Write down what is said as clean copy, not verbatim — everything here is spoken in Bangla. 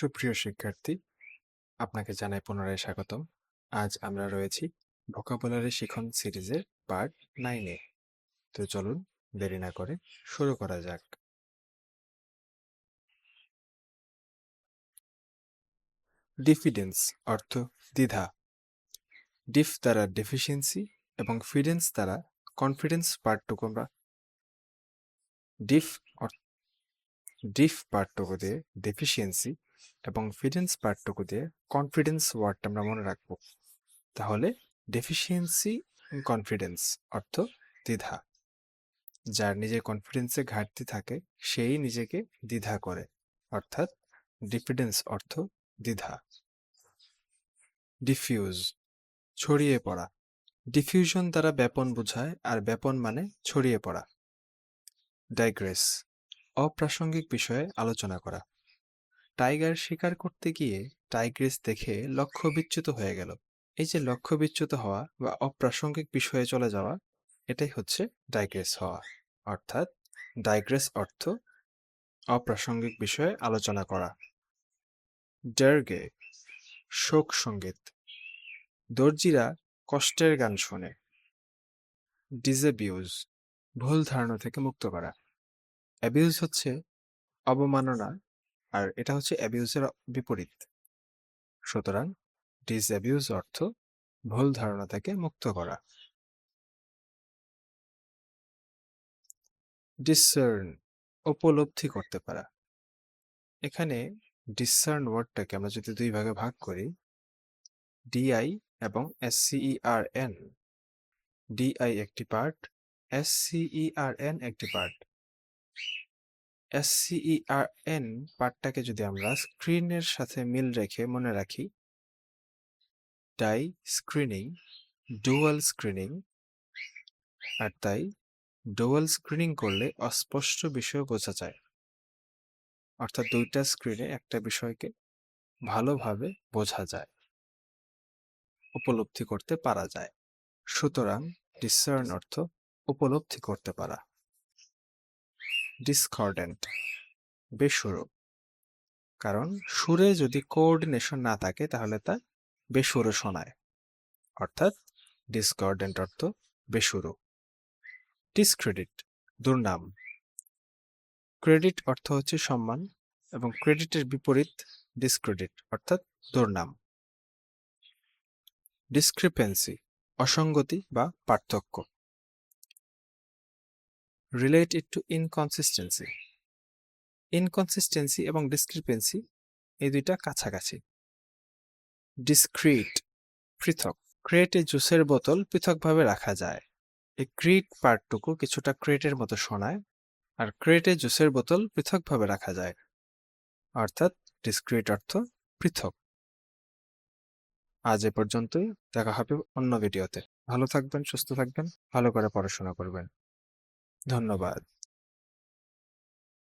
সুপ্রিয় শিক্ষার্থী, আপনাকে জানাই পুনরায় স্বাগতম। আজ আমরা রয়েছি ভোকাবুলারি শিখন সিরিজের পার্ট 9 এ। তো চলুন দেরি না করে শুরু করা যাক। ডিফিডেন্স অর্থ দ্বিধা। ডিফ দ্বারা ডেফিসিয়েন্সি এবং ফিডেন্স দ্বারা কনফিডেন্স পার্টটুকু আমরা ডিফ পার্টটুকু দিয়ে ডেফিসিয়েন্সি এবং ফিডেন্স পার্টটুকু দিয়ে কনফিডেন্স ওয়ার্ডটা আমরা মনে রাখবো। তাহলে ডেফিসিয়েন্সি কনফিডেন্স অর্থ দ্বিধা। যার নিজের কনফিডেন্সে ঘাটতি থাকে সেই নিজেকে দ্বিধা করে, অর্থাৎ ডিফিডেন্স অর্থ দ্বিধা। ডিফিউজ ছড়িয়ে পড়া। ডিফিউশন দ্বারা ব্যাপন বোঝায়, আর ব্যাপন মানে ছড়িয়ে পড়া। ডাইগ্রেস অপ্রাসঙ্গিক বিষয়ে আলোচনা করা। টাইগার শিকার করতে গিয়ে টাইগ্রেস দেখে লক্ষ্য বিচ্যুত হয়ে গেল। এই যে লক্ষ্য বিচ্যুত হওয়া বা অপ্রাসঙ্গিক বিষয়ে চলে যাওয়া, এটাই হচ্ছে ডাইগ্রেস হওয়া। অর্থাৎ ডাইগ্রেস অর্থ অপ্রাসঙ্গিক বিষয়ে আলোচনা করা। ডার্গে শোক সঙ্গীত। দর্জিরা কষ্টের গান শোনে। ডিসঅ্যাবিউজ ভুল ধারণা থেকে মুক্ত করা। অ্যাবিউজ হচ্ছে অবমাননা, আর এটা হচ্ছে অ্যাবিউজের বিপরীত। সুতরাং ডিসঅ্যাবিউজ অর্থ ভুল ধারণা থেকে মুক্ত করা। ডিসসার্ন উপলব্ধি করতে পারা। এখানে ডিসসার্ন ওয়ার্ডটাকে আমরা যদি দুই ভাগে ভাগ করি, ডিআই এবং SCERN। ডিআই একটি পার্ট, SCERN একটি পার্ট। SCERN পার্টটাকে যদি আমরা স্ক্রিনের সাথে মিল রেখে মনে রাখি, ডাই স্ক্রিনিং, ডুয়াল স্ক্রিনিং, আর তাই ডুয়াল স্ক্রিনিং করলে অস্পষ্ট বিষয় বোঝা যায়, অর্থাৎ দুইটা স্ক্রিনে একটা বিষয়কে ভালোভাবে বোঝা যায়, উপলব্ধি করতে পারা যায়। সুতরাং ডিসসার্ন অর্থ উপলব্ধি করতে পারা। ডিসকর্ডেন্ট বেসুরো, কারণ সুরে যদি কোঅর্ডিনেশন না থাকে তাহলে তা বেসুরো শোনায়, অর্থাৎ ডিসকর্ডেন্ট অর্থ বেসুরো। ডিসক্রেডিট দুর্নাম। ক্রেডিট অর্থ হচ্ছে সম্মান, এবং ক্রেডিটের বিপরীত ডিসক্রেডিট অর্থাৎ দুর্নাম। ডিসক্রিপেন্সি অসঙ্গতি বা পার্থক্য। রিলেট ইট টু ইনকনসিস্টেন্সি। ইনকনসিস্টেন্সি এবং ডিসক্রিপেন্সি এই দুইটা কাছাকাছি। ডিসক্রিট পৃথক। ক্রেটে জুসের বোতল পৃথকভাবে রাখা যায়। এই ক্রিট পার্টটুকু কিছুটা ক্রেটের মতো শোনায়, আর ক্রেটে জুসের বোতল পৃথকভাবে রাখা যায়, অর্থাৎ ডিসক্রিট অর্থ পৃথক। আজ এ পর্যন্তই, দেখা হবে অন্য ভিডিওতে। ভালো থাকবেন, সুস্থ থাকবেন, ভালো করে পড়াশোনা করবেন। ধন্যবাদ।